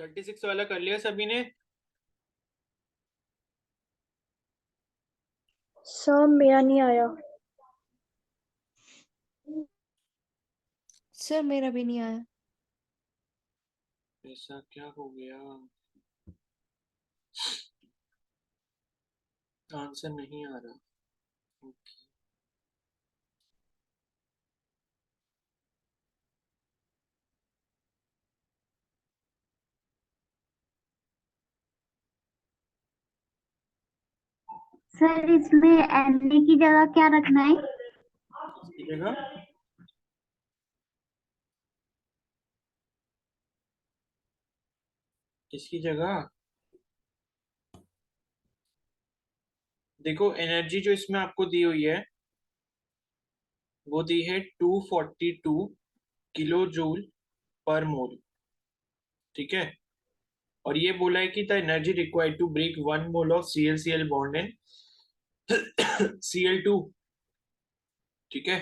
36 वाला कर लिया सभी ने? सर मेरा नहीं आया। सर मेरा भी नहीं आया। ऐसा क्या हो गया? आंसर नहीं आ रहा। ओके। सर इसमें एनए की जगह क्या रखना है? किसकी जगह? किसकी जगह? देखो, एनर्जी जो इसमें आपको दी हुई है वो दी है 242 किलो जूल पर मोल। ठीक है। और ये बोला है कि the energy required to break 1 mole of ClCl bond in Cl2। ठीक है।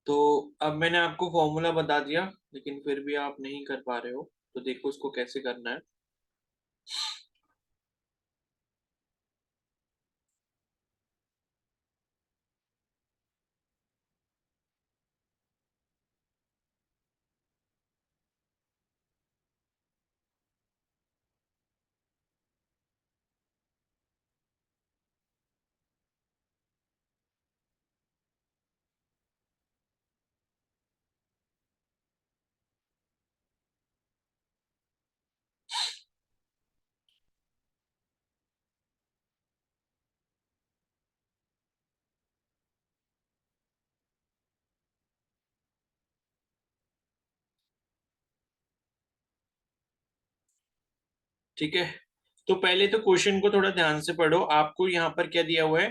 तो अब मैंने आपको फॉर्मूला बता दिया, लेकिन फिर भी आप नहीं कर पा रहे हो, तो देखो इसको कैसे करना है। ठीक है। तो पहले तो क्वेश्चन को थोड़ा ध्यान से पढ़ो। आपको यहाँ पर क्या दिया हुआ है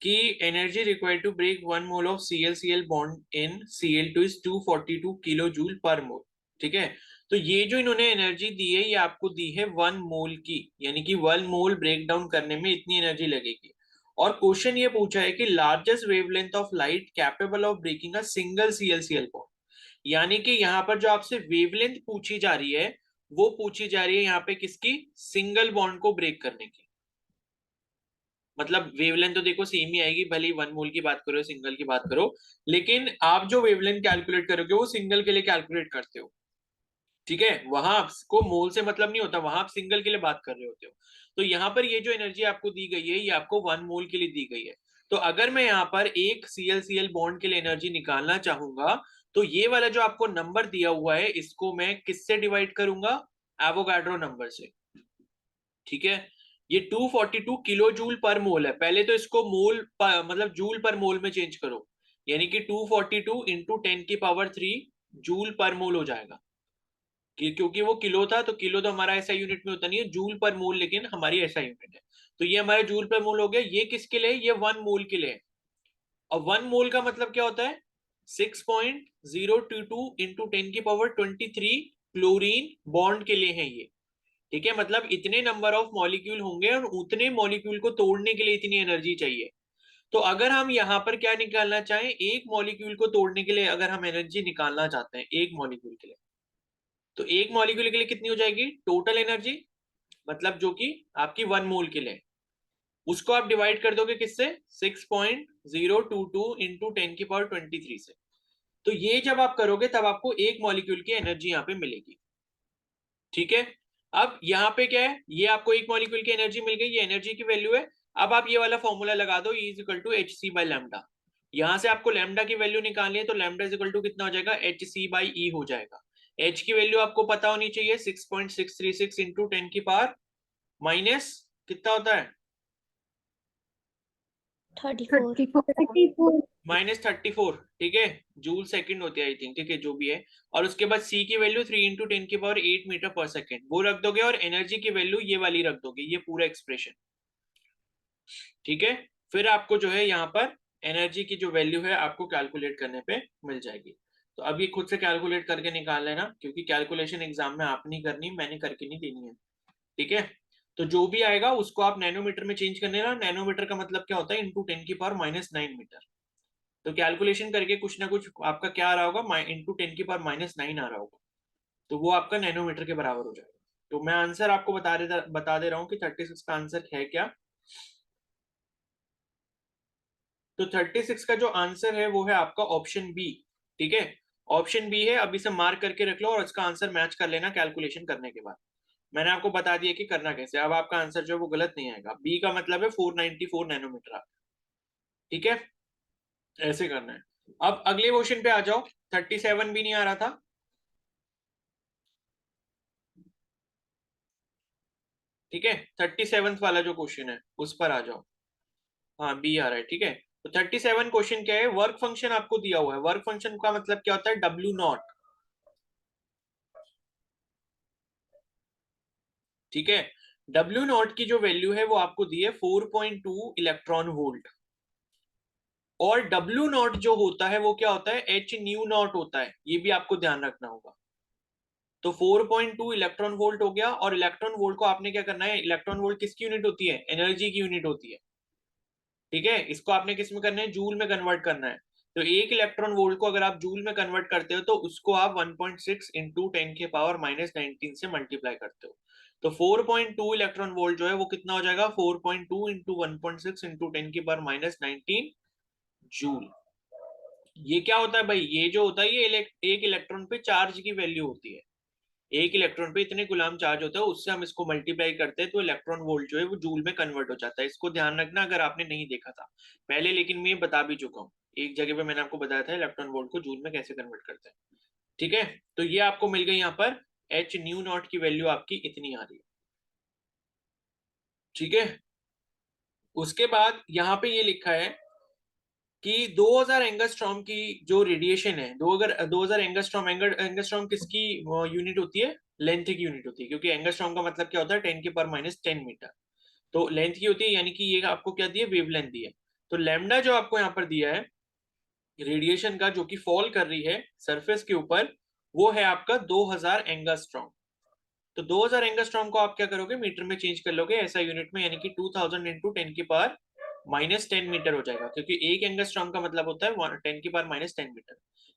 कि energy required to break 1 mole of ClCl bond in Cl2 is 242 kilo joule per mole. ठीक है। तो ये जो इन्होंने एनर्जी दी है ये आपको दी है 1 मोल की, यानी कि 1 मोल ब्रेक डाउन करने में इतनी एनर्जी लगेगी। और क्वेश्चन ये पूछा है कि largest wavelength of light capable of breaking a single ClCl bond. यानी कि यहाँ पर जो आपसे वेवलेंथ पूछी जा रही है वो पूछी जा रही है यहाँ पे किसकी? सिंगल बॉन्ड को ब्रेक करने की। मतलब वेवलेंथ तो देखो सेम ही आएगी, भले ही 1 मोल की बात करो सिंगल की बात करो, लेकिन आप जो वेवलेंथ कैलकुलेट करोगे वो सिंगल के लिए कैलकुलेट करते हो। ठीक है। वहां आपको मोल से मतलब नहीं होता, वहां आप सिंगल के लिए बात कर रहे होते हो। तो यहाँ पर ये जो एनर्जी आपको दी गई है ये आपको 1 मोल के लिए दी गई है। तो अगर मैं यहाँ पर एक ClCl बॉन्ड के लिए एनर्जी निकालना चाहूंगा तो ये वाला जो आपको नंबर दिया हुआ है इसको मैं किससे डिवाइड करूंगा? एवोगाड्रो नंबर से। ठीक है। ये 242 किलो जूल पर मोल है। पहले तो इसको मोल मतलब जूल पर मोल में चेंज करो, यानी कि 242 इंटू 10⁻³ जूल पर मोल हो जाएगा। क्योंकि वो किलो था तो किलो तो हमारा ऐसा यूनिट में होता नहीं है, जूल पर मोल लेकिन हमारी ऐसा यूनिट है। तो ये हमारा जूल पर मोल हो गया। ये किसके लिए? ये 1 मोल के लिए। और 1 मोल का मतलब क्या होता है? 6.022 इंटू 10⁻23 क्लोरीन बॉन्ड के लिए है ये। ठीक है। मतलब इतने नंबर ऑफ मॉलिक्यूल होंगे और उतने मॉलिक्यूल को तोड़ने के लिए इतनी एनर्जी चाहिए। तो अगर हम यहाँ पर क्या निकालना चाहें, एक मॉलिक्यूल को तोड़ने के लिए अगर हम एनर्जी निकालना चाहते हैं एक मॉलिक्यूल के लिए, तो एक मॉलिक्यूल के लिए कितनी हो जाएगी टोटल एनर्जी? मतलब जो कि आपकी 1 मोल के लिए, उसको आप डिवाइड कर दोगे किससे? 6.022 इंटू 10⁻23 से। तो ये जब आप करोगे तब आपको एक मॉलिक्यूल की एनर्जी यहाँ पे मिलेगी। ठीक है। अब यहाँ पे क्या है, ये आपको एक मॉलिक्यूल की एनर्जी मिल गई, ये एनर्जी की वैल्यू है। अब आप ये वाला फॉर्मूला लगा दो, E is equal to hc/λ। यहां से आपको लैम्डा की वैल्यू निकालनी है, तो लैम्डा इज इक्वल टू कितना हो जाएगा? hc/e हो जाएगा। h की वैल्यू आपको पता होनी चाहिए 6.636 इंटू 10⁻, माइनस कितना होता है? 34। -34। ठीक है। जूल सेकंड होती है आई थिंक। ठीक है, जो भी है। और उसके बाद C की वैल्यू 3 इंटू 10⁸ मीटर पर सेकेंड वो रख दोगे, और एनर्जी की वैल्यू ये वाली रख दोगे, ये पूरा एक्सप्रेशन। ठीक है। फिर आपको जो है यहाँ पर एनर्जी की जो वैल्यू है आपको कैलकुलेट करने पे मिल जाएगी। तो अब ये खुद से कैलकुलेट करके निकाल लेना, क्योंकि कैलकुलेशन एग्जाम में आप नहीं करनी, मैंने करके नहीं देनी है। ठीक है। तो जो भी आएगा उसको आप नैनोमीटर में चेंज करने ना। नैनोमीटर का मतलब क्या होता है? Into 10⁻⁹ metre. तो कैलकुलेशन करके कुछ ना कुछ आपका क्या आ रहा होगा? इंटू 10⁻⁹ आ रहा होगा। तो वो आपका नैनोमीटर के बराबर हो जाएगा। तो मैं आंसर आपको बता दे रहा हूँ कि 36 का आंसर है क्या। तो 36 का जो आंसर है वो है आपका ऑप्शन बी। ठीक है, ऑप्शन बी है। अब इसे मार्क करके रख लो और इसका आंसर मैच कर लेना कैलकुलेशन करने के बाद। मैंने आपको बता दिया कि करना कैसे। अब आपका आंसर जो है वो गलत नहीं आएगा। बी का मतलब है 494 नैनोमीटर। ठीक है, ऐसे करना है। अब अगले क्वेश्चन पे आ जाओ। 37 भी नहीं आ रहा था। ठीक है, 37 वाला जो क्वेश्चन है उस पर आ जाओ। हाँ, बी आ रहा है। ठीक है, तो 37 क्वेश्चन क्या है, वर्क फंक्शन आपको दिया हुआ है। वर्क फंक्शन का मतलब क्या होता है, W0। ठीक है, W0 की जो वैल्यू है वो आपको दी है 4.2 इलेक्ट्रॉन वोल्ट। और W0 जो होता है वो क्या होता है, H न्यू नॉट होता है। ये भी आपको ध्यान रखना होगा। तो 4.2 इलेक्ट्रॉन वोल्ट हो गया। और इलेक्ट्रॉन वोल्ट को आपने क्या करना है, इलेक्ट्रॉन वोल्ट किसकी यूनिट होती है, एनर्जी की यूनिट होती है। ठीक है, इसको आपने किस में करना है, जूल में कन्वर्ट करना है। तो एक इलेक्ट्रॉन वोल्ट को अगर आप जूल में कन्वर्ट करते हो तो उसको आप 1.6 इंटू 10⁻⁻19 से मल्टीप्लाई करते हो। तो 4.2 इलेक्ट्रॉन वोल्ट जो है वो कितना हो जाएगा, 4.2 इंटू 1.6 इंटू 10⁻⁻19 जूल। ये क्या होता है भाई, ये जो होता है ये एक इलेक्ट्रॉन पे चार्ज की वैल्यू होती है। एक इलेक्ट्रॉन पे इतने गुलाम चार्ज होता है, उससे हम इसको मल्टीप्लाई करते हैं तो इलेक्ट्रॉन वोल्ट जो है वो जूल में कन्वर्ट हो जाता है। इसको ध्यान रखना अगर आपने नहीं देखा था पहले, लेकिन मैं बता भी चुका हूँ। एक जगह पे मैंने आपको बताया था इलेक्ट्रॉन वोल्ट को जूल में कैसे कन्वर्ट करते हैं। ठीक है, तो ये आपको मिल गई यहाँ पर एच न्यू नॉट की वैल्यू आपकी इतनी आ रही है। ठीक है, उसके बाद यहाँ पे ये लिखा है कि 2000 एंगस्ट्रॉम की जो रेडिएशन है, 2000 एंगस्ट्रॉम, एंगस्ट्रॉम किसकी यूनिट होती है, लेंथ की यूनिट होती है। क्योंकि एंगस्ट्रॉम का मतलब क्या होता है, 10⁻10 मीटर। तो लेंथ की होती है, यानी कि ये आपको क्या दिया, वेवलेंथ दी है। तो लैम्डा जो आपको यहाँ पर दिया है रेडिएशन का, जो कि फॉल कर रही है सरफेस के ऊपर, वो है आपका 2000 एंगस्ट्रॉम। तो 2000 एंगस्ट्रॉम को आप क्या करोगे, मीटर में चेंज कर लोगे ऐसा यूनिट में, यानी कि 2000 इंटू 10⁻⁻10 मीटर हो जाएगा। क्योंकि एक एंगस्ट्रॉम का मतलब होता है 10⁻⁻10 मीटर।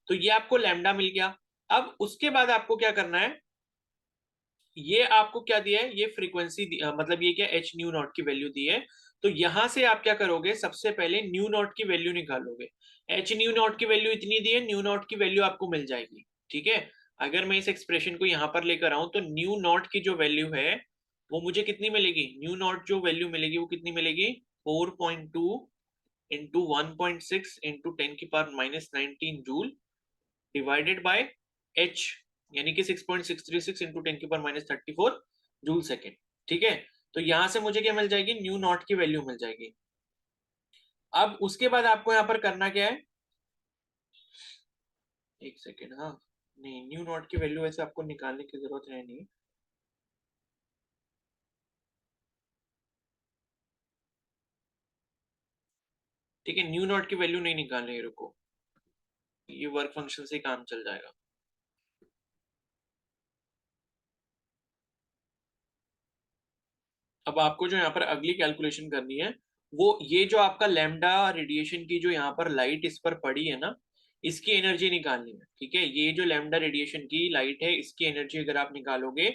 तो ये आपको लैम्डा मिल गया। अब उसके बाद आपको क्या करना है, ये आपको क्या दिया है, ये फ्रीक्वेंसी मतलब ये क्या, एच न्यू नॉट की वैल्यू दी है। तो यहां से आप क्या करोगे, सबसे पहले न्यू नॉट की वैल्यू निकालोगे। एच न्यू नॉट की वैल्यू इतनी दी है, न्यू नॉट की वैल्यू आपको मिल जाएगी। ठीक है, अगर मैं इस एक्सप्रेशन को यहां पर लेकर आऊं तो न्यू नॉट की जो वैल्यू है वो मुझे कितनी मिलेगी, न्यू नॉट जो वैल्यू मिलेगी वो कितनी मिलेगी, 4.2 into 1.6 into 10⁻⁻19 joule divided by H, यानी कि 6.636 इंटू 10⁻⁻34 जूल सेकेंड। ठीक है, तो यहां से मुझे क्या मिल जाएगी, न्यू नॉट की वैल्यू मिल जाएगी। अब उसके बाद आपको यहां पर करना क्या है, एक सेकेंड, हाँ नहीं, न्यू नॉट की वैल्यू वैसे आपको निकालने की जरूरत है नहीं। ठीक है, न्यू नॉट की वैल्यू नहीं निकालनी है, रुको, ये वर्क फंक्शन से काम चल जाएगा। अब आपको जो यहाँ पर अगली कैलकुलेशन करनी है, वो ये जो आपका लैम्डा रेडिएशन की जो यहाँ पर लाइट इस पर पड़ी है ना, इसकी एनर्जी निकालनी है। ठीक है, ये जो लैम्डा रेडिएशन की लाइट है इसकी एनर्जी अगर आप निकालोगे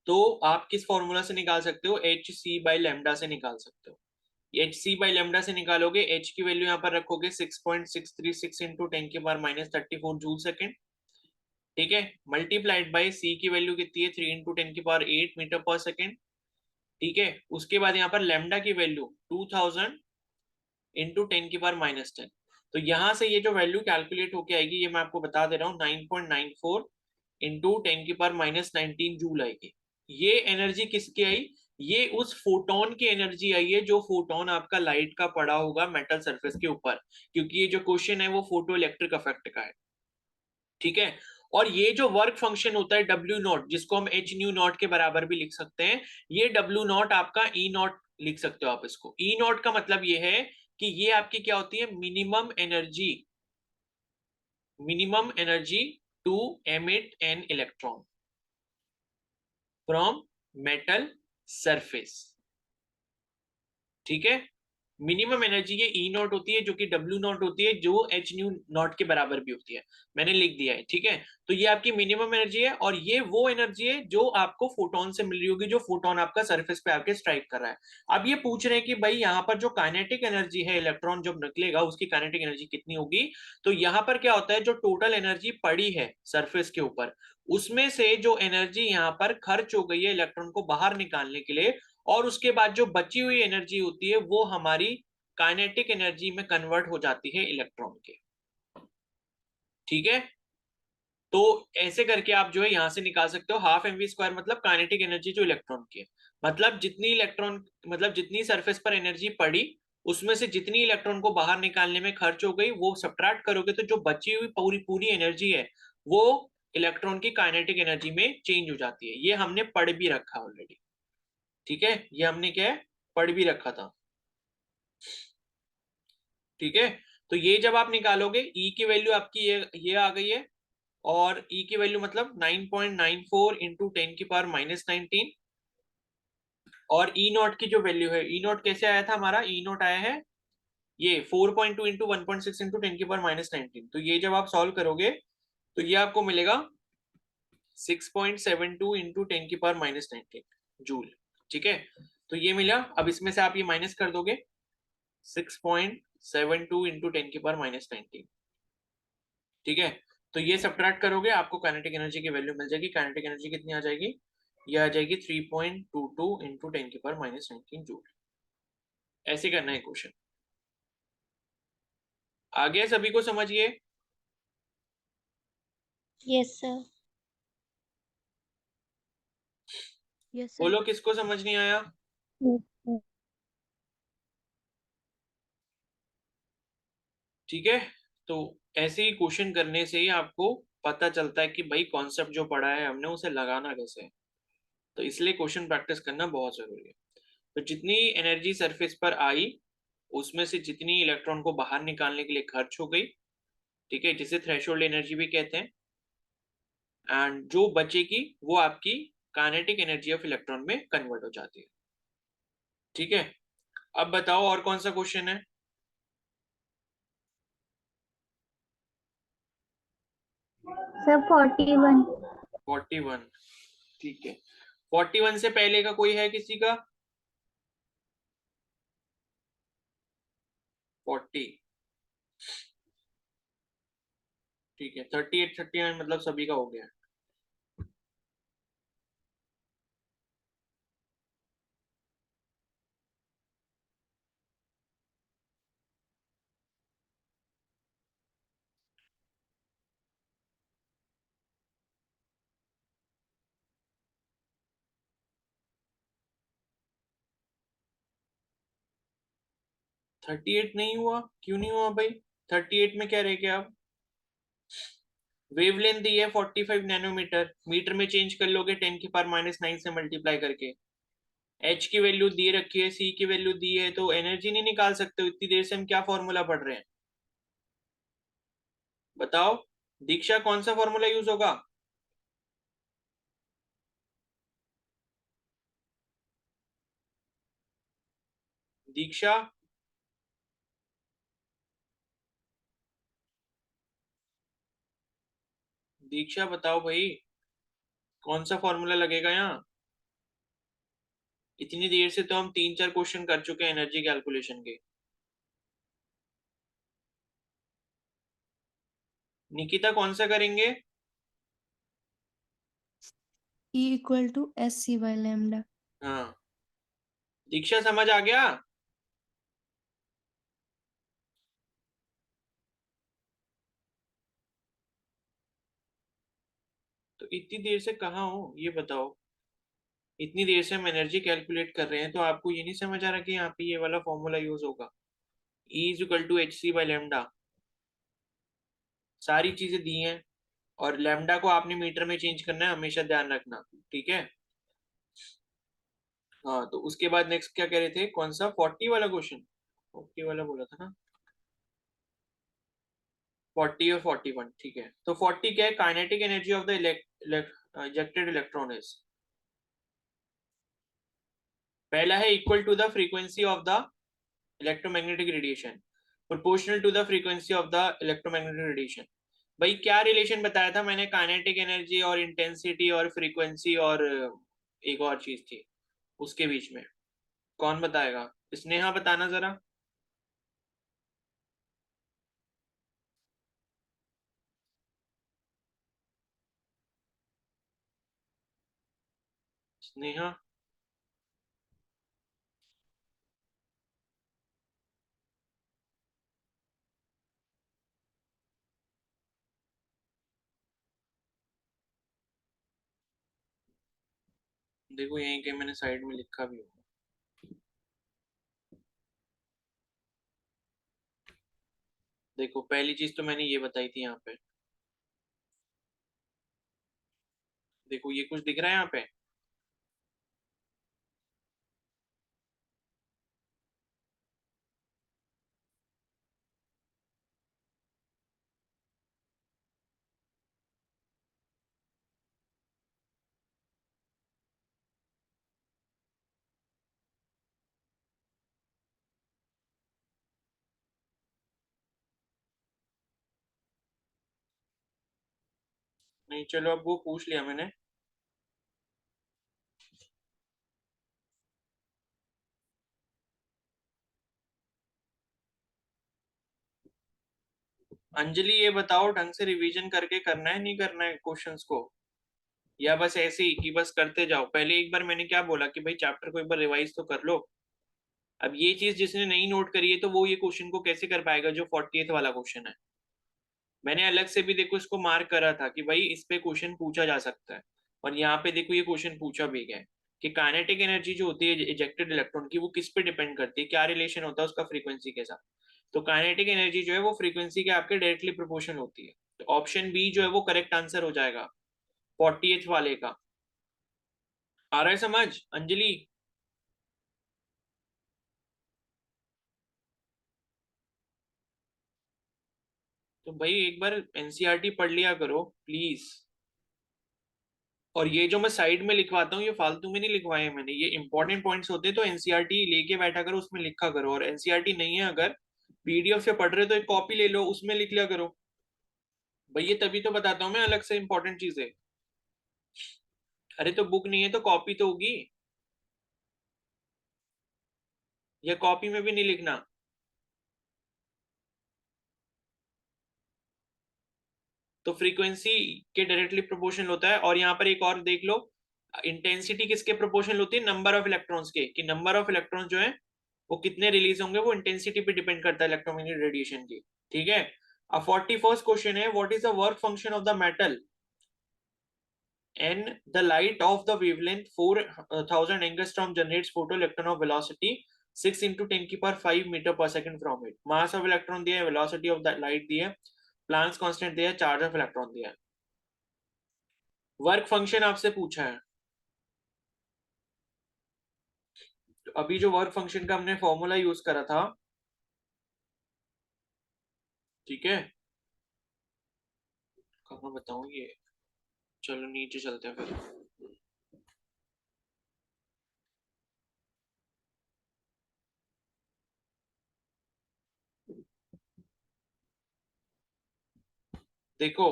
तो आप किस फॉर्मूला से निकाल सकते हो, एच सी बाई लैम्डा से निकाल सकते हो। एच सी बाई लैम्डा से निकालोगे, एच की वैल्यू यहाँ पर रखोगे 6.636 इंटू 10⁻⁻34 जूल सेकेंड। ठीक है, मल्टीप्लाइड बाई सी की वैल्यू कितनी है, 3 इंटू 10⁸ मीटर पर सेकेंड। ठीक है, उसके बाद यहाँ पर लैम्डा की वैल्यू 2000 इंटू 10⁻⁻10। तो यहां से ये जो वैल्यू कैलकुलेट होके आएगी, ये मैं आपको बता दे रहा हूँ, 9.94 इंटू 10⁻⁻19 जूल आएगी। ये एनर्जी किसकी आई, ये उस फोटोन की एनर्जी आई है जो फोटोन आपका लाइट का पड़ा होगा मेटल सरफेस के ऊपर। क्योंकि ये जो क्वेश्चन है वो फोटो इलेक्ट्रिक इफेक्ट का है। ठीक है, और ये जो वर्क फंक्शन होता है W0, जिसको हम एच न्यू नॉट के बराबर भी लिख सकते हैं, ये W0 आपका E0 लिख सकते हो आप इसको। E0 का मतलब ये है कि ये आपकी क्या होती है, minimum energy to emit an electron from metal surface. ठीक है, मिनिमम एनर्जी ये ई नॉट होती है, जो कि डब्ल्यू नॉट होती है, जो एच न्यू नॉट के बराबर भी होती है, मैंने लिख दिया है, ठीक है। तो ये आपकी मिनिमम एनर्जी है, और ये वो एनर्जी है जो आपको फोटोन से मिल रही होगी, जो फोटोन आपका सरफेस पे आके स्ट्राइक कर रहा है। अब ये पूछ रहे हैं कि भाई यहाँ पर जो काइनेटिक एनर्जी है, इलेक्ट्रॉन जब निकलेगा उसकी काइनेटिक एनर्जी कितनी होगी। तो यहाँ पर क्या होता है, जो टोटल एनर्जी पड़ी है सरफेस के ऊपर, उसमें से जो एनर्जी यहाँ पर खर्च हो गई है इलेक्ट्रॉन को बाहर निकालने के लिए, और उसके बाद जो बची हुई एनर्जी होती है वो हमारी काइनेटिक एनर्जी में कन्वर्ट हो जाती है इलेक्ट्रॉन के, ठीक है। तो ऐसे करके आप जो है यहां से निकाल सकते हो हाफ एम वी स्क्वायर, मतलब काइनेटिक एनर्जी जो इलेक्ट्रॉन की है, मतलब जितनी इलेक्ट्रॉन, मतलब जितनी सरफेस पर एनर्जी पड़ी उसमें से जितनी इलेक्ट्रॉन को बाहर निकालने में खर्च हो गई वो सब्ट्रैक्ट करोगे तो जो बची हुई पूरी पूरी एनर्जी है वो इलेक्ट्रॉन की काइनेटिक एनर्जी में चेंज हो जाती है। ये हमने पढ़ भी रखा ऑलरेडी, ठीक है, ये हमने क्या है, पढ़ भी रखा था, ठीक है। तो ये जब आप निकालोगे ई की वैल्यू आपकी ये आ गई है, और ई की वैल्यू मतलब 9.94 इंटू 10⁻⁻19, और ई नॉट की जो वैल्यू है, ई नॉट कैसे आया था हमारा, ई नॉट आया है ये 4.2 इंटू 1.6 इंटू 10⁻⁻19। तो ये जब आप सॉल्व करोगे तो ये आपको मिलेगा 6.72 इंटू 10⁻⁻19 जूल, ठीक है। तो ये मिला, अब इसमें से आप ये माइनस कर दोगे 6.72 इंटू 10⁻⁻19, ठीक है। तो ये सब्ट्रैक्ट करोगे आपको काइनेटिक एनर्जी की वैल्यू मिल जाएगी। काइनेटिक एनर्जी कितनी आ जाएगी, ये आ जाएगी 3.22 इंटू 10⁻⁻19 जूल। ऐसे करना है क्वेश्चन, आगे सभी को समझिए। Yes sir. Yes sir. बोलो किसको समझ नहीं आया। ठीक है, तो ऐसे ही क्वेश्चन करने से ही आपको पता चलता है कि भाई कॉन्सेप्ट जो पढ़ा है हमने उसे लगाना कैसे है। तो इसलिए क्वेश्चन प्रैक्टिस करना बहुत जरूरी है। तो जितनी एनर्जी सरफेस पर आई उसमें से जितनी इलेक्ट्रॉन को बाहर निकालने के लिए खर्च हो गई, ठीक है, जिसे थ्रेशोल्ड एनर्जी भी कहते हैं, एंड जो बचेगी वो आपकी काइनेटिक एनर्जी ऑफ इलेक्ट्रॉन में कन्वर्ट हो जाती है, ठीक है। अब बताओ और कौन सा क्वेश्चन है। सर 41। 41, ठीक है। 41 से पहले का कोई है किसी का, 40, ठीक है। 38 39 मतलब सभी का हो गया। थर्टी एट नहीं हुआ, क्यों नहीं हुआ भाई। 38 में क्या रह गया, अब वेवलेंथ दी है 45 नैनोमीटर, मीटर में चेंज कर लोगे 10⁻⁻9 से मल्टीप्लाई करके। एच की वैल्यू दी रखी है, सी की वैल्यू दी है, तो एनर्जी नहीं निकाल सकते हो इतनी देर से हम क्या फॉर्मूला पढ़ रहे हैं, बताओ। दीक्षा कौन सा फॉर्मूला यूज होगा। दीक्षा, दीक्षा बताओ भाई, कौन सा फॉर्मूला लगेगा यहाँ। इतनी देर से तो हम 3 4 क्वेश्चन कर चुके हैं एनर्जी कैलकुलेशन के। निकिता कौन सा करेंगे। E equal to SC by lambda. हाँ, दीक्षा समझ आ गया। तो इतनी देर से कहाँ हो ये बताओ। इतनी देर से हम एनर्जी कैलकुलेट कर रहे हैं, तो आपको ये नहीं समझ आ रहा कि यहाँ पे ये वाला फॉर्मूला यूज होगा, E is equal to h c by lambda. सारी चीजें दी हैं, और लेमडा को आपने मीटर में चेंज करना है, हमेशा ध्यान रखना, ठीक है। हाँ, तो उसके बाद नेक्स्ट क्या कह रहे थे, कौन सा 40 वाला क्वेश्चन, 40 वाला बोला था ना। 40 और 41, ठीक है। तो 40 क्या है, kinetic energy of the ejected electron is, पहला है equal to the frequency of the electromagnetic radiation proportional to the frequency of the electromagnetic radiation. भाई क्या रिलेशन बताया था मैंने, काइनेटिक एनर्जी और इंटेंसिटी और फ्रीक्वेंसी और एक और चीज थी उसके बीच में, कौन बताएगा? स्नेहा बताना जरा। स्नेहा। देखो यहीं के मैंने साइड में लिखा भी होगा। देखो पहली चीज तो मैंने ये बताई थी यहाँ पे, देखो ये कुछ दिख रहा है यहाँ पे? नहीं चलो अब वो पूछ लिया मैंने। अंजलि ये बताओ ढंग से रिवीजन करके करना है नहीं करना है क्वेश्चंस को, या बस ऐसे ही कि बस करते जाओ? पहले एक बार मैंने क्या बोला कि भाई चैप्टर को एक बार रिवाइज तो कर लो। अब ये चीज जिसने नहीं नोट करी है तो वो ये क्वेश्चन को कैसे कर पाएगा जो 48th वाला क्वेश्चन है? मैंने अलग से भी देखो इसको मार्क करा था कि भाई इस पे क्वेश्चन पूछा जा सकता है, और यहाँ पे देखो ये क्वेश्चन पूछा भी गया है कि काइनेटिक एनर्जी जो होती है इजेक्टेड इलेक्ट्रॉन की वो किस पे डिपेंड करती है, क्या रिलेशन होता है उसका फ्रीक्वेंसी के साथ। तो काइनेटिक एनर्जी जो है वो फ्रीक्वेंसी के आपके डायरेक्टली प्रोपोर्शनल होती है। तो ऑप्शन बी जो है वो करेक्ट आंसर हो जाएगा 48th वाले का। आ रहा है समझ अंजलि? तो भाई एक बार एनसीईआरटी पढ़ लिया करो प्लीज। और ये जो मैं साइड में लिखवाता हूँ ये फालतू में नहीं लिखवाए हैं मैंने, ये इंपॉर्टेंट पॉइंट्स होते हैं तो एनसीईआरटी लेके बैठा करो, उसमें लिखा करो। और एनसीईआरटी नहीं है अगर पीडीएफ से पढ़ रहे हो तो एक कॉपी ले लो उसमें लिख लिया करो। भाई ये तभी तो बताता हूँ मैं अलग से इंपॉर्टेंट चीजें। अरे तो बुक नहीं है तो कॉपी तो होगी, या कॉपी में भी नहीं लिखना? तो फ्रीक्वेंसी के डायरेक्टली प्रोपोर्शनल होता है। और यहाँ पर एक और देख लो, इंटेंसिटी किसके प्रोपोर्शनल होती है? नंबर ऑफ इलेक्ट्रॉन्स के, कि नंबर ऑफ इलेक्ट्रॉन्स जो है वो कितने रिलीज होंगे वो इंटेंसिटी पे डिपेंड करता है इलेक्ट्रोमैग्नेटिक रेडिएशन की। ठीक है। अब 41st क्वेश्चन है, what is the work function of the metal and the light of the wavelength 4000 angstrom generates photo electron of velocity 6 into 10 की power 5 metre per second from it. Mass of electron दिया है, velocity of the light दिया है, Planck's constant दिया है, charge of electron दिया है। Work function आपसे पूछा है, तो अभी जो वर्क फंक्शन का हमने फॉर्मूला यूज करा था, ठीक है, कहाँ बताऊं ये, चलो नीचे चलते हैं फिर। देखो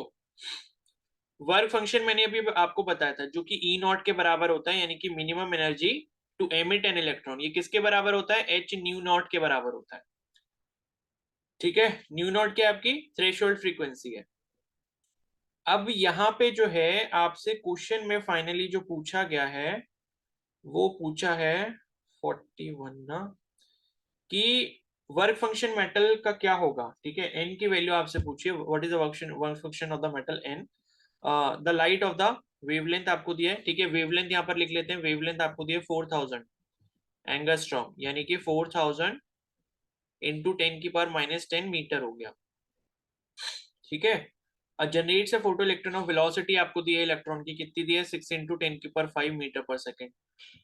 वर्क फंक्शन मैंने अभी आपको बताया था जो कि ई नॉट के बराबर होता है, यानी कि minimum energy to emit an electron. ये किसके बराबर होता है? एच न्यू नॉट के बराबर होता है। ठीक है, न्यू नॉट क्या आपकी थ्रेशोल्ड फ्रीक्वेंसी है। अब यहाँ पे जो है आपसे क्वेश्चन में फाइनली जो पूछा गया है वो पूछा है 41 ना, कि वर्क फंक्शन मेटल का क्या होगा। ठीक है, एन की वैल्यू आपसे पूछिए, what is the work function of the metal and. The light of the wavelength आपको दिया है। ठीक है, वेवलेंथ यहाँ पर लिख लेते हैं, वेवलेंथ आपको दिया 4000 एंगस्ट्रॉम, यानी कि 4000 इंटू 10 की पावर -10 मीटर हो गया। ठीक है, जनरेट से फोटो इलेक्ट्रॉन ऑफ वेलोसिटी आपको दी है इलेक्ट्रॉन की, कितनी दी है? 6 इंटू 10 की पावर 5 मीटर पर सेकेंड।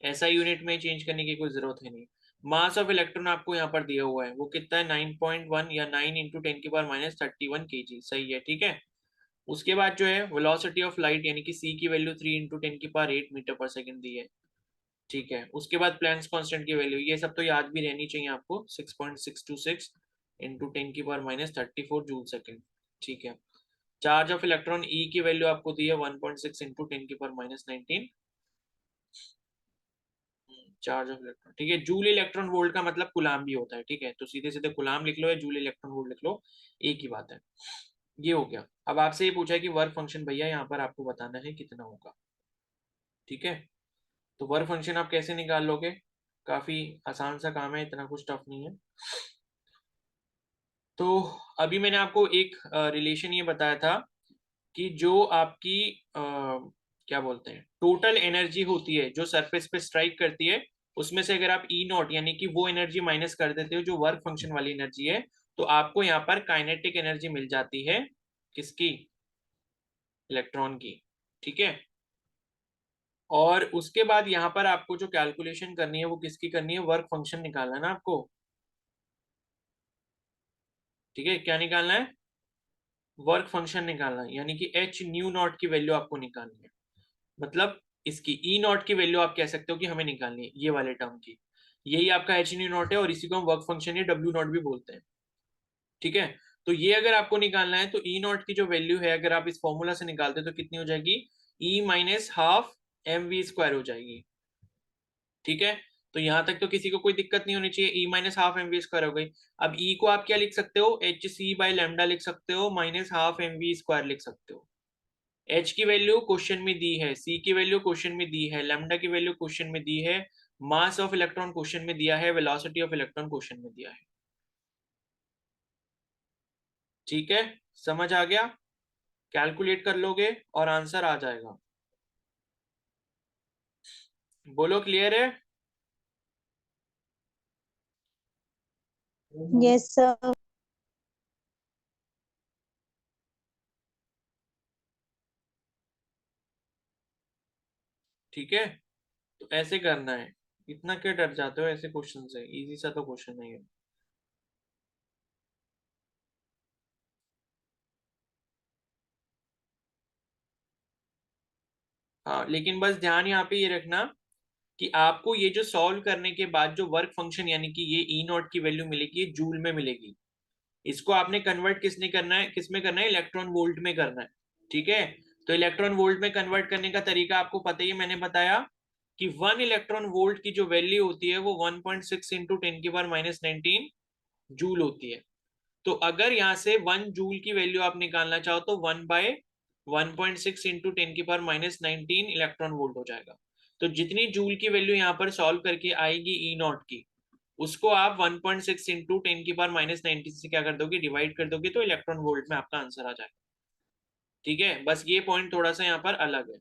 ऐसा यूनिट में चेंज करने की कोई जरूरत है नहीं। मास ऑफ इलेक्ट्रॉन आपको यहाँ पर दिया हुआ है, वो कितना है? 9.1 या 9 इंटू 10 की पावर -31 kg, सही है। ठीक है, उसके बाद जो है वेलोसिटी ऑफ लाइट यानी कि सी की वैल्यू 3 इंटू 10 की पावर 8 मीटर पर सेकेंड दी है। ठीक है, उसके बाद प्लैंक्स कांस्टेंट की वैल्यू, ये सब तो याद भी रहनी चाहिए आपको, 6.626 इंटू 10⁻34 जूल सेकेंड। ठीक है, चार्ज ऑफ इलेक्ट्रॉन ई की वैल्यू आपको दी है 1.6 इंटू 10⁻19 चार्ज ऑफ इलेक्ट्रॉन। ठीक है, जूल इलेक्ट्रॉन वोल्ट का मतलब कुलाम भी होता है। ठीक है, तो सीधे सीधे कुलाम लिख लो या जूल इलेक्ट्रॉन वोल्ट लिख लो, एक ही बात है। ये हो गया। अब आपसे ये पूछा है कि वर्क फंक्शन भैया यहाँ पर आपको बताना है कितना होगा। ठीक है, तो वर्क फंक्शन आप कैसे निकाल लोगे? काफी आसान सा काम है, इतना कुछ टफ नहीं है। तो अभी मैंने आपको एक रिलेशन ये बताया था कि जो आपकी क्या बोलते हैं टोटल एनर्जी होती है जो सरफेस पे स्ट्राइक करती है, उसमें से अगर आप ई नॉट यानी कि वो एनर्जी माइनस कर देते हो जो वर्क फंक्शन वाली एनर्जी है, तो आपको यहाँ पर काइनेटिक एनर्जी मिल जाती है। किसकी? इलेक्ट्रॉन की। ठीक है, और उसके बाद यहाँ पर आपको जो कैलकुलेशन करनी है वो किसकी करनी है? वर्क फंक्शन निकालना है ना आपको। ठीक है, क्या निकालना है? वर्क फंक्शन निकालना है, यानी कि एच न्यू नॉट की वैल्यू आपको निकालनी है। मतलब इसकी ई नॉट की वैल्यू आप कह सकते हो कि हमें निकालनी है, ये वाले टर्म की। यही आपका एच न्यू नॉट है और इसी को हम वर्क फंक्शन या डब्ल्यू नॉट भी बोलते हैं। ठीक है, तो ये अगर आपको निकालना है तो ई नॉट की जो वैल्यू है अगर आप इस फॉर्मूला से निकालते हो तो कितनी हो जाएगी? E minus half M we square हो जाएगी। ठीक है, तो यहां तक तो किसी को कोई दिक्कत नहीं होनी चाहिए, E minus half M we square हो गई। अब ई को आप क्या लिख सकते हो? एच सी बाई लेमडा लिख सकते हो, minus half M we square लिख सकते हो। एच की वैल्यू क्वेश्चन में दी है, सी की वैल्यू क्वेश्चन में दी है, लैम्डा की वैल्यू क्वेश्चन में दी है, मास ऑफ इलेक्ट्रॉन क्वेश्चन में दिया है, वेलोसिटी ऑफ इलेक्ट्रॉन क्वेश्चन में दिया है। ठीक है, समझ आ गया? कैलकुलेट कर लोगे और आंसर आ जाएगा। बोलो, क्लियर है? Yes, sir. ठीक है, तो ऐसे करना है। इतना क्या डर जाते हो ऐसे क्वेश्चन से? इजी सा तो क्वेश्चन है ये। हाँ, लेकिन बस ध्यान यहाँ पे ये रखना कि आपको ये जो सॉल्व करने के बाद जो वर्क फंक्शन यानी कि ये ई नॉट की वैल्यू मिलेगी ये जूल में मिलेगी। इसको आपने कन्वर्ट किसने करना है, किस में करना है? इलेक्ट्रॉन वोल्ट में करना है। ठीक है, तो इलेक्ट्रॉन वोल्ट में कन्वर्ट करने का तरीका आपको पता ही है, मैंने बताया कि 1 इलेक्ट्रॉन वोल्ट की जो वैल्यू होती है वो 1.6 इंटू 10⁻19 जूल होती है। तो अगर यहाँ से 1 जूल की वैल्यू आप निकालना चाहो तो 1/1.6 इंटू 10⁻19 इलेक्ट्रॉन वोल्ट हो जाएगा। तो जितनी जूल की वैल्यू यहाँ पर सॉल्व करके आएगी ई नॉट की, उसको आप 1.6 इंटू 10⁻19 से क्या कर दोगे? डिवाइड कर दोगे, तो इलेक्ट्रॉन वोल्ट में आपका आंसर आ जाएगा। ठीक है, बस ये पॉइंट थोड़ा सा यहाँ पर अलग है।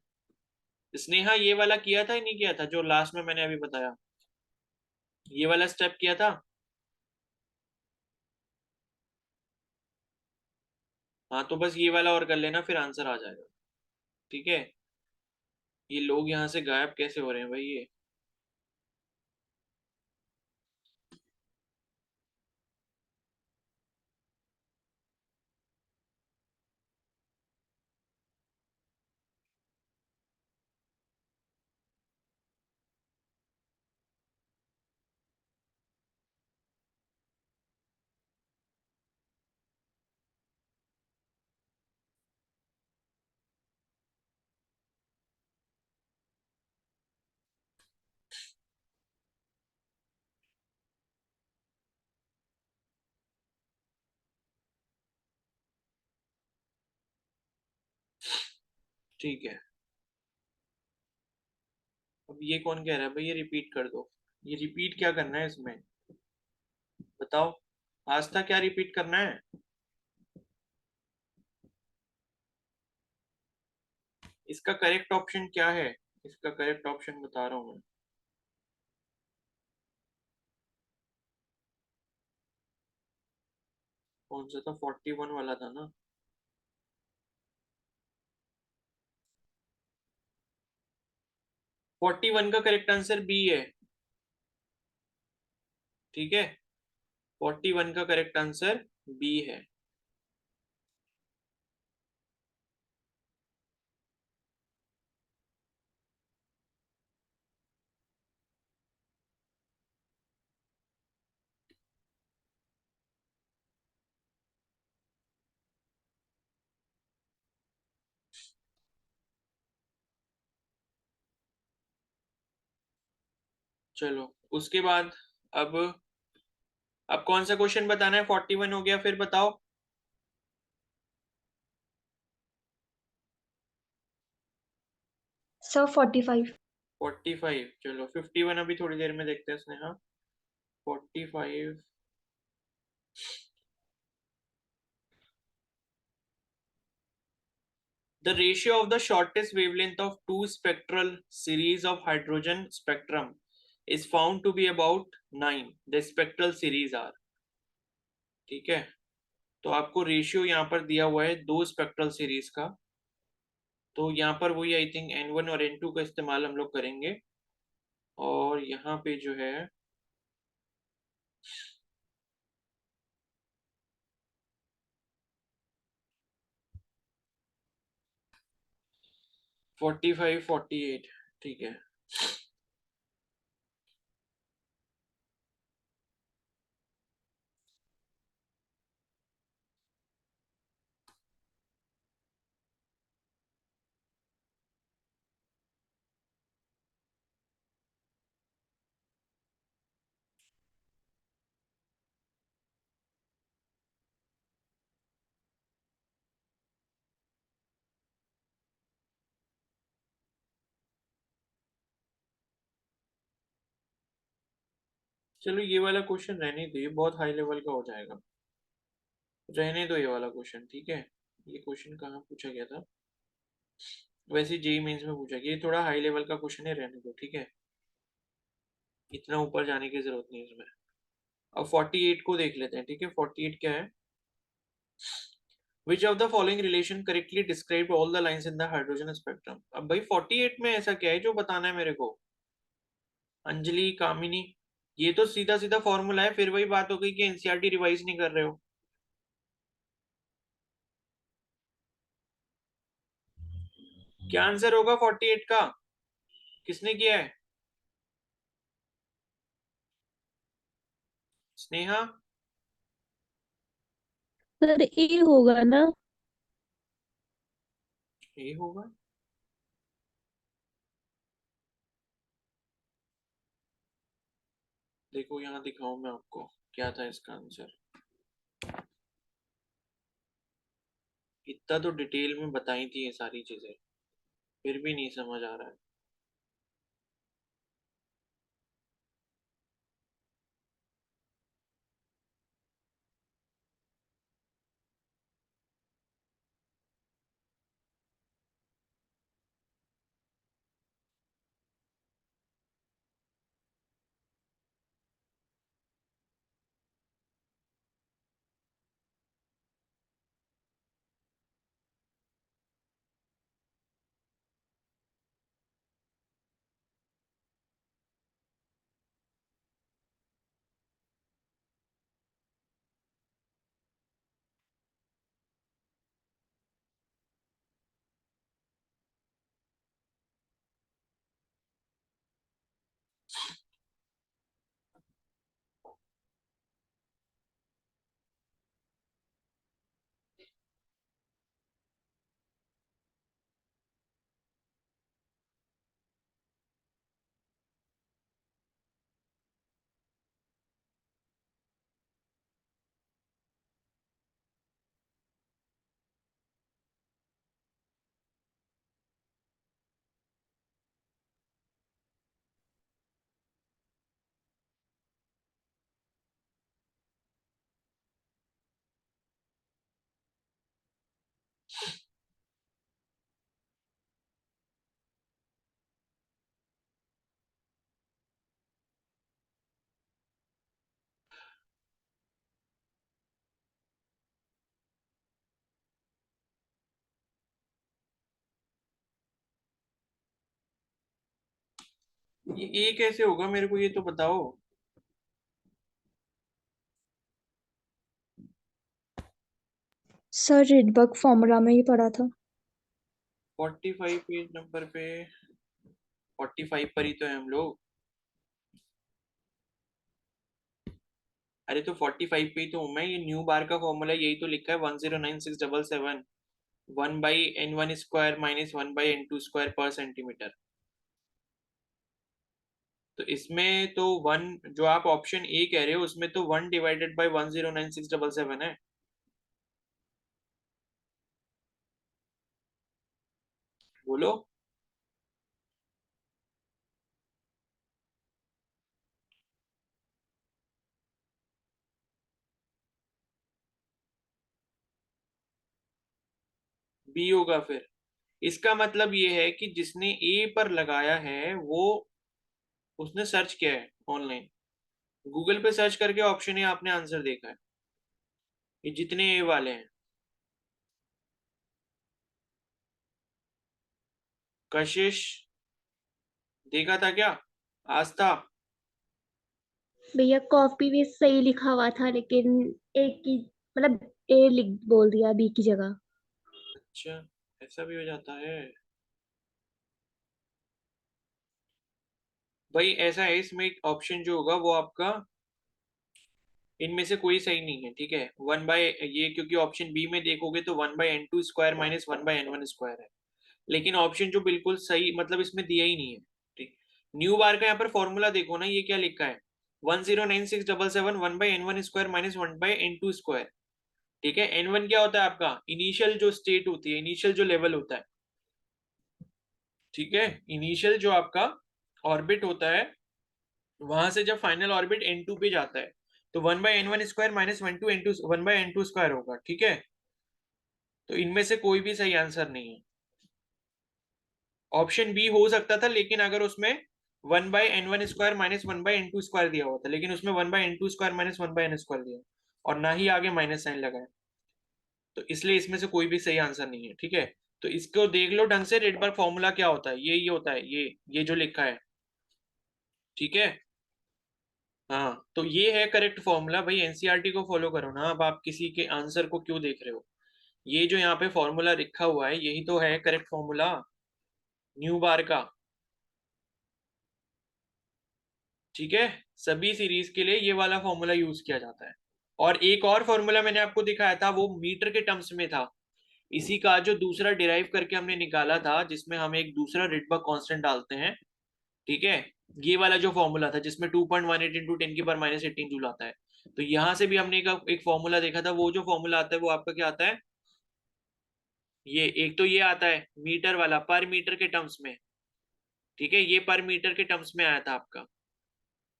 स्नेहा ये वाला किया था, नहीं किया था जो लास्ट में मैंने अभी बताया? ये वाला स्टेप किया था? हाँ, तो बस ये वाला और कर लेना, फिर आंसर आ जाएगा। ठीक है, ये लोग यहाँ से गायब कैसे हो रहे हैं भाई ये? ठीक है, अब ये कौन कह रहा है भाई ये रिपीट कर दो? ये रिपीट क्या करना है इसमें? बताओ, आस्था क्या रिपीट करना है? इसका करेक्ट ऑप्शन क्या है? इसका करेक्ट ऑप्शन बता रहा हूं मैं। कौन सा था? 41 वाला था ना? 41 का करेक्ट आंसर बी है। ठीक है, 41 का करेक्ट आंसर बी है। चलो उसके बाद अब कौन सा क्वेश्चन बताना है? 41 हो गया, फिर बताओ। सर 45। 45, चलो 51 अभी थोड़ी देर में देखते हैं Sneha. 45, the ratio of the shortest wavelength of two spectral series of hydrogen spectrum is found to be about 9. The spectral series are, ठीक है। तो आपको रेशियो यहाँ पर दिया हुआ है दो स्पेक्ट्रल सीरीज का, तो यहाँ पर वही आई थिंक N1 और N2 का इस्तेमाल हम लोग करेंगे। और यहाँ पे जो है 45, 48, ठीक है। चलो ये वाला क्वेश्चन रहने दो, ये बहुत हाई लेवल का हो जाएगा, रहने दो ये वाला क्वेश्चन, ठीक है। ये क्वेश्चन कहाँ पूछा गया था? वैसे जेई मेंस में पूछा गया, ये थोड़ा हाई लेवल का क्वेश्चन है, रहने दो, ठीक है। इतना ऊपर जाने की जरूरत नहीं इसमें। अब 48 को देख लेते हैं, ठीक है। 48 क्या है? Which of the following relation correctly describe all the lines in the hydrogen spectrum? अब भाई 48 में ऐसा क्या है जो बताना है मेरे को? अंजलि, कामिनी, ये तो सीधा सीधा फॉर्मूला है, फिर वही बात हो गई कि एनसीईआरटी रिवाइज नहीं कर रहे हो। क्या आंसर होगा 48 का? किसने किया है? स्नेहा? सर ए होगा ना? ये होगा। देखो यहाँ दिखाऊं मैं आपको क्या था इसका आंसर। इतना तो डिटेल में बताई थी ये सारी चीजें, फिर भी नहीं समझ आ रहा है। ये कैसे होगा मेरे को ये तो बताओ। सर रिडबर्ग फॉर्मूला में ही पढ़ा था। 45 पेज नंबर पे, 45 पर ही तो है हम लोग। अरे तो 45 पे ही तो हूँ मैं। ये न्यू बार का फॉर्मूला यही तो लिखा है, 109677 1/n1 square minus 1/n2 square पर सेंटीमीटर। तो इसमें तो 1, जो आप ऑप्शन ए कह रहे हो उसमें तो 1 डिवाइडेड बाई 109677 है। बोलो। बी होगा फिर। इसका मतलब ये है कि जिसने ए पर लगाया है वो, उसने सर्च किया है ऑनलाइन, गूगल पे सर्च करके ऑप्शन ए आपने आंसर देखा है, ये जितने ए वाले हैं। कशिश, देखा था क्या? आस्था। भैया कॉपी भी सही लिखा हुआ था लेकिन एक की मतलब ए लिख बोल दिया बी की जगह। अच्छा, ऐसा भी हो जाता है भाई। ऐसा है, इसमें ऑप्शन जो होगा वो आपका इनमें से कोई सही नहीं है, ठीक है। 1 बाय ये, क्योंकि ऑप्शन बी में देखोगे तो 1/n2² माइनस 1/n1² है, लेकिन ऑप्शन जो बिल्कुल सही मतलब इसमें दिया ही नहीं है, ठीक। न्यू बार का यहाँ पर फॉर्मूला देखो ना, ये क्या लिखा है, 109677 1/n1² माइनस 1/n2²। ठीक है, n1 क्या होता है आपका, इनिशियल जो स्टेट होती है, इनिशियल जो लेवल होता है, ठीक है। इनिशियल जो आपका ऑर्बिट होता है, वहां से जब फाइनल ऑर्बिट n2 पे जाता है तो 1/n1² माइनस 1/n2² होगा, ठीक है। तो इनमें से कोई भी सही आंसर नहीं है। ऑप्शन बी हो सकता था, लेकिन अगर उसमें 1/n1² माइनस 1/n2² दिया हुआ था, लेकिन उसमें 1/n2² माइनस 1/n² दिया, और ना ही आगे माइनस साइन लगाया, तो इसलिए इसमें से कोई भी सही आंसर नहीं है, ठीक है। तो इसको देख लो ढंग से, रेडबर्ग फॉर्मूला क्या होता है, ये होता है, ये जो लिखा है, ठीक है। हाँ, तो ये है करेक्ट फॉर्मूला भाई, एनसीईआरटी को फॉलो करो ना। अब आप किसी के आंसर को क्यों देख रहे हो, ये जो यहाँ पे फॉर्मूला लिखा हुआ है यही तो है करेक्ट फॉर्मूला न्यू बार का, ठीक है। सभी सीरीज के लिए ये वाला फॉर्मूला यूज किया जाता है। और एक और फॉर्मूला मैंने आपको दिखाया था, वो मीटर के टर्म्स में था, इसी का जो दूसरा डिराइव करके हमने निकाला था, जिसमें हम एक दूसरा रिडबर्ग कांस्टेंट डालते हैं, ठीक है। ये वाला जो फॉर्मूला था जिसमें 2.18 इंटू 10⁻18 जूल आता है, तो यहां से भी हमने एक फॉर्मूला देखा था। वो जो फॉर्मूला आता है वो आपका क्या आता है, ये एक तो ये आता है मीटर वाला, पर मीटर के टर्म्स में, ठीक है। ये पर मीटर के टर्म्स में आया था आपका,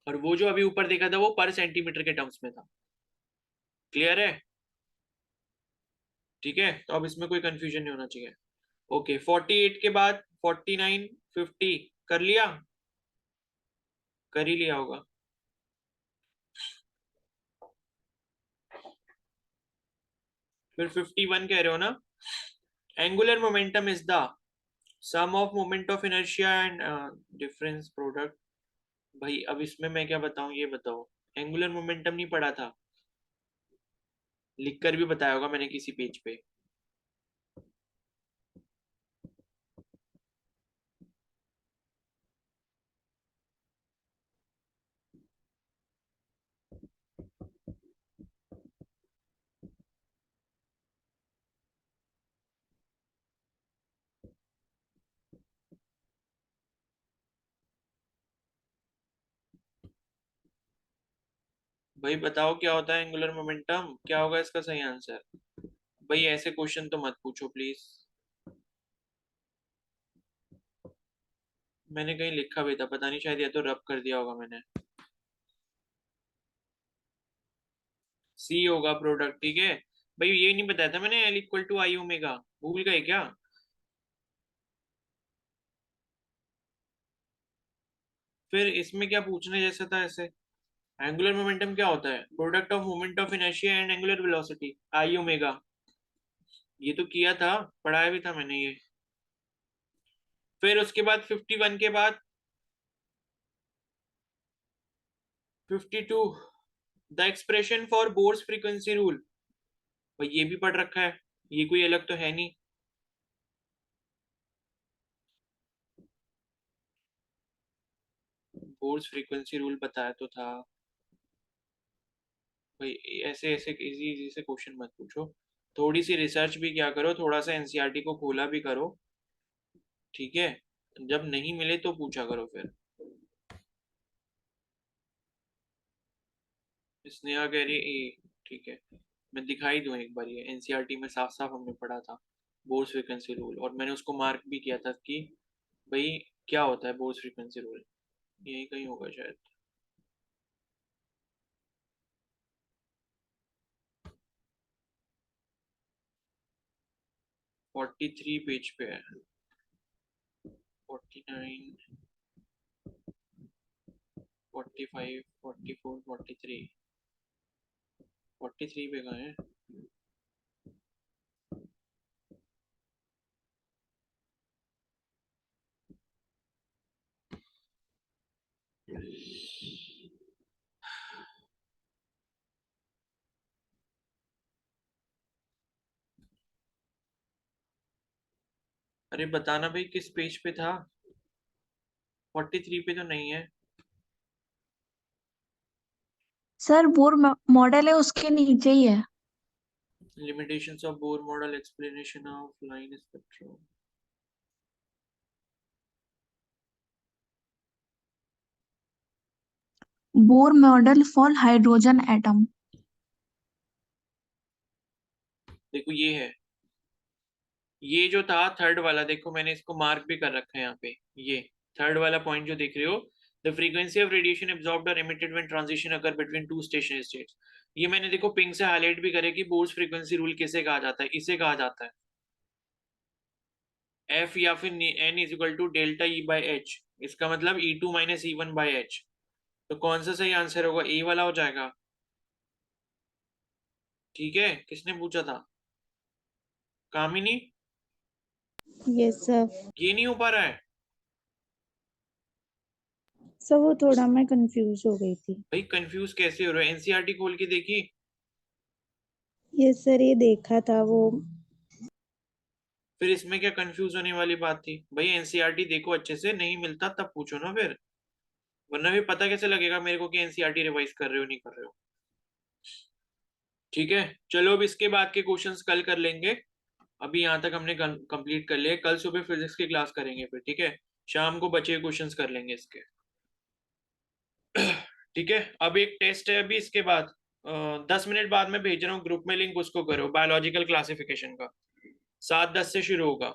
और वो जो अभी ऊपर देखा था वो पर सेंटीमीटर के टर्म्स में था। क्लियर है? ठीक है, तो अब इसमें कोई कंफ्यूजन नहीं होना चाहिए। ओके, 48 के बाद 49, 50 कर लिया, कर ही लिया होगा। फिर 51 कह रहे हो ना, angular momentum is the sum of moment of inertia and difference product. भाई अब इसमें मैं क्या बताऊं, ये बताओ। एंगुलर मोमेंटम नहीं पढ़ा था, लिख कर भी बताया होगा मैंने किसी पेज पे। भाई बताओ क्या होता है एंगुलर मोमेंटम, क्या होगा इसका सही आंसर। भाई ऐसे क्वेश्चन तो मत पूछो प्लीज। मैंने कहीं लिखा भी था, पता नहीं, शायद या तो रब कर दिया होगा मैंने। सी होगा प्रोडक्ट, ठीक है। भाई ये नहीं बताया था मैंने, L equal to I omega, भूल गए क्या? फिर इसमें क्या पूछने जैसा था ऐसे। एंगुलर मोमेंटम क्या होता है, product of moment of inertia and angular velocity, I omega. ये तो किया था, पढ़ाया भी था मैंने ये। फिर उसके बाद 51 के बाद 52, the expression for Bohr's frequency rule. भाई ये भी पढ़ रखा है, ये कोई अलग तो है नहीं। बोर्स फ्रीक्वेंसी रूल बताया तो था भाई। ऐसे ऐसे इजी इजी से क्वेश्चन मत पूछो, थोड़ी सी रिसर्च भी क्या करो, थोड़ा सा एनसीईआरटी को खोला भी करो, ठीक है। जब नहीं मिले तो पूछा करो फिर। स्नेहा कह रही ए, ठीक है, मैं दिखाई दूं एक बार, ये एनसीईआरटी में साफ साफ हमने पढ़ा था बोर्स फ्रीक्वेंसी रूल, और मैंने उसको मार्क भी किया था कि भाई क्या होता है बोर्स फ्रीक्वेंसी रूल, यही कहीं होगा शायद। फोर्टी थ्री पेज पे है, 49, 45, 44, 43, 43 पे कहाँ है? अरे बताना भाई किस पेज पे था, 43 पे तो नहीं है। सर बोर मॉडल है उसके नीचे ही है। Limitations of Bohr model, explanation of line spectrum. Bohr model for hydrogen atom. देखो ये है, ये जो था थर्ड वाला, देखो मैंने इसको मार्क भी कर रखा है यहाँ पे, ये थर्ड वाला पॉइंट जो देख रहे हो, the frequency of radiation absorbed और emitted when transition occur between two stationary states. ये मैंने देखो पिंक से हाईलाइट भी करे कि बोर्स फ्रीक्वेंसी रूल किसे कहा जाता है, इसे कहा जाता है एफ या फिर N is equal to delta E by H, इसका मतलब E two minus E one by H. तो कौन सा सही आंसर होगा, ए वाला हो जाएगा। ठीक है, किसने पूछा था, कामिनी? Yes sir. ये नहीं हो पा रहा है सर वो थोड़ा मैं कंफ्यूज हो गई थी। भाई, कंफ्यूज कैसे हो रहे हो, एनसीईआरटी खोल के देखी। यस सर, ये देखा था वो। फिर इसमें क्या कंफ्यूज होने वाली बात थी भाई, एनसीईआरटी देखो अच्छे से, नहीं मिलता तब पूछो ना फिर, वरना भी पता कैसे लगेगा मेरे को कि एनसीईआरटी रिवाइज कर रहे हो नहीं कर रहे हो। ठीक है, चलो अब इसके बाद के क्वेश्चंस कल कर लेंगे, अभी यहाँ तक हमने कंप्लीट कर लिया, कल सुबह फिजिक्स की क्लास करेंगे फिर, ठीक है, शाम को बचे क्वेश्चंस कर लेंगे इसके। ठीक है, अब एक टेस्ट है अभी इसके बाद, 10 मिनट बाद मैं भेज रहा हूँ ग्रुप में लिंक, उसको करो, बायोलॉजिकल क्लासिफिकेशन का, 7:10 से शुरू होगा।